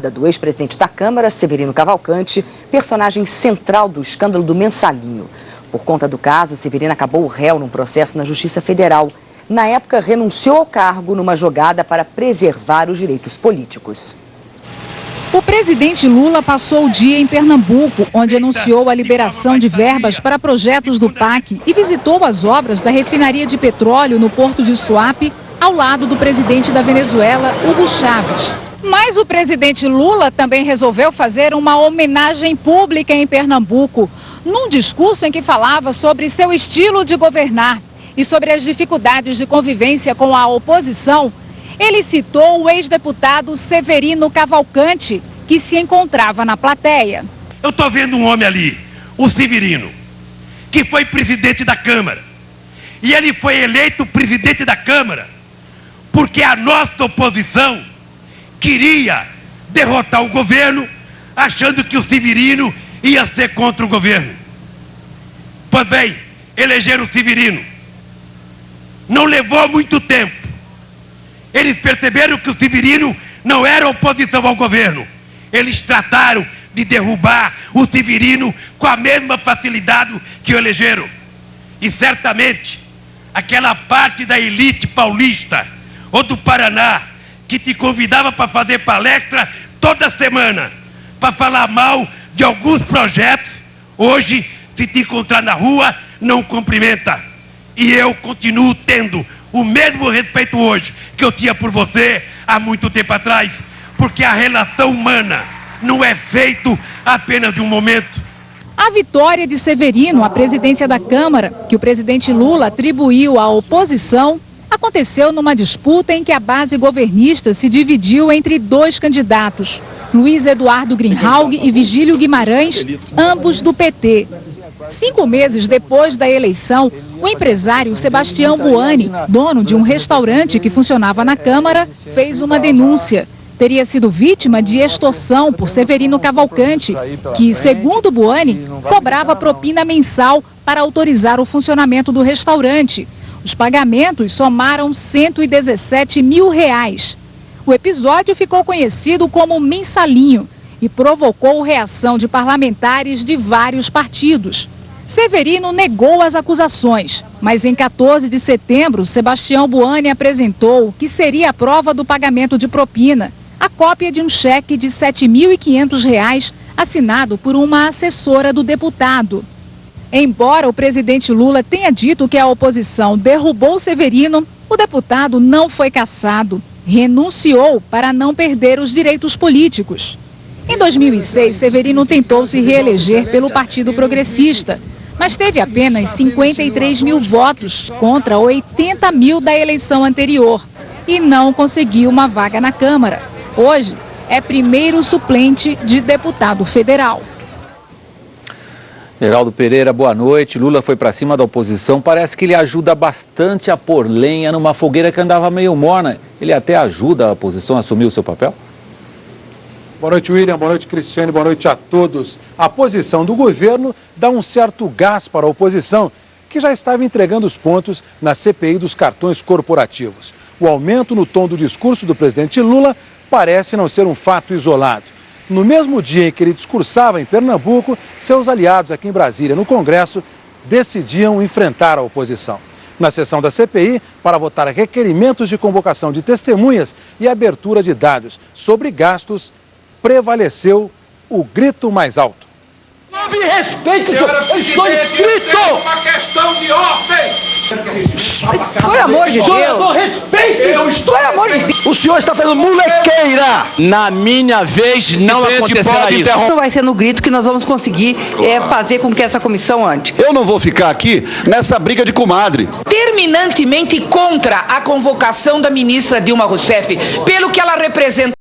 retirada do ex-presidente da Câmara, Severino Cavalcante, personagem central do escândalo do Mensalinho. Por conta do caso, Severino acabou réu num processo na Justiça Federal. Na época, renunciou ao cargo numa jogada para preservar os direitos políticos. O presidente Lula passou o dia em Pernambuco, onde anunciou a liberação de verbas para projetos do PAC e visitou as obras da refinaria de petróleo no Porto de Suape, ao lado do presidente da Venezuela, Hugo Chávez. Mas o presidente Lula também resolveu fazer uma homenagem pública em Pernambuco, num discurso em que falava sobre seu estilo de governar e sobre as dificuldades de convivência com a oposição. Ele citou o ex-deputado Severino Cavalcante, que se encontrava na plateia. Eu estou vendo um homem ali, o Severino, que foi presidente da Câmara. E ele foi eleito presidente da Câmara porque a nossa oposição queria derrotar o governo, achando que o Severino ia ser contra o governo. Pois bem, elegeram o Severino. Não levou muito tempo. Eles perceberam que o Severino não era oposição ao governo. Eles trataram de derrubar o Severino com a mesma facilidade que o elegeram. E certamente, aquela parte da elite paulista ou do Paraná que te convidava para fazer palestra toda semana, para falar mal de alguns projetos, hoje, se te encontrar na rua, não cumprimenta. E eu continuo tendo o mesmo respeito hoje que eu tinha por você há muito tempo atrás, porque a relação humana não é feita apenas de um momento. A vitória de Severino à presidência da Câmara, que o presidente Lula atribuiu à oposição, aconteceu numa disputa em que a base governista se dividiu entre dois candidatos, Luiz Eduardo Greenhalgh e Vigílio Guimarães, ambos do PT. 5 meses depois da eleição, o empresário Sebastião Buani, dono de um restaurante que funcionava na Câmara, fez uma denúncia. Teria sido vítima de extorsão por Severino Cavalcante, que, segundo Buani, cobrava propina mensal para autorizar o funcionamento do restaurante. Os pagamentos somaram R$117 mil. O episódio ficou conhecido como Mensalinho e provocou reação de parlamentares de vários partidos. Severino negou as acusações, mas em 14 de setembro, Sebastião Buani apresentou o que seria a prova do pagamento de propina, a cópia de um cheque de R$7.500 assinado por uma assessora do deputado. Embora o presidente Lula tenha dito que a oposição derrubou Severino, o deputado não foi cassado, renunciou para não perder os direitos políticos. Em 2006, Severino tentou se reeleger pelo Partido Progressista, mas teve apenas 53 mil votos contra 80 mil da eleição anterior e não conseguiu uma vaga na Câmara. Hoje, é primeiro suplente de deputado federal. Geraldo Pereira, boa noite. Lula foi para cima da oposição. Parece que ele ajuda bastante a pôr lenha numa fogueira que andava meio morna. Ele até ajuda a oposição a assumir o seu papel? Boa noite, William. Boa noite, Cristiane. Boa noite a todos. A posição do governo dá um certo gás para a oposição, que já estava entregando os pontos na CPI dos cartões corporativos. O aumento no tom do discurso do presidente Lula parece não ser um fato isolado. No mesmo dia em que ele discursava em Pernambuco, seus aliados aqui em Brasília, no Congresso, decidiam enfrentar a oposição. Na sessão da CPI, para votar requerimentos de convocação de testemunhas e abertura de dados sobre gastos, prevaleceu o grito mais alto. Não me respeite, senhor. Eu estou inscrito! Uma questão de ordem! Por amor de Deus! Respeito! Por amor de Deus! O senhor está fazendo molequeira! Na minha vez não acontecerá isso. Não vai ser no grito que nós vamos conseguir fazer com que essa comissão ande. Eu não vou ficar aqui nessa briga de comadre. Terminantemente contra a convocação da ministra Dilma Rousseff, pelo que ela representa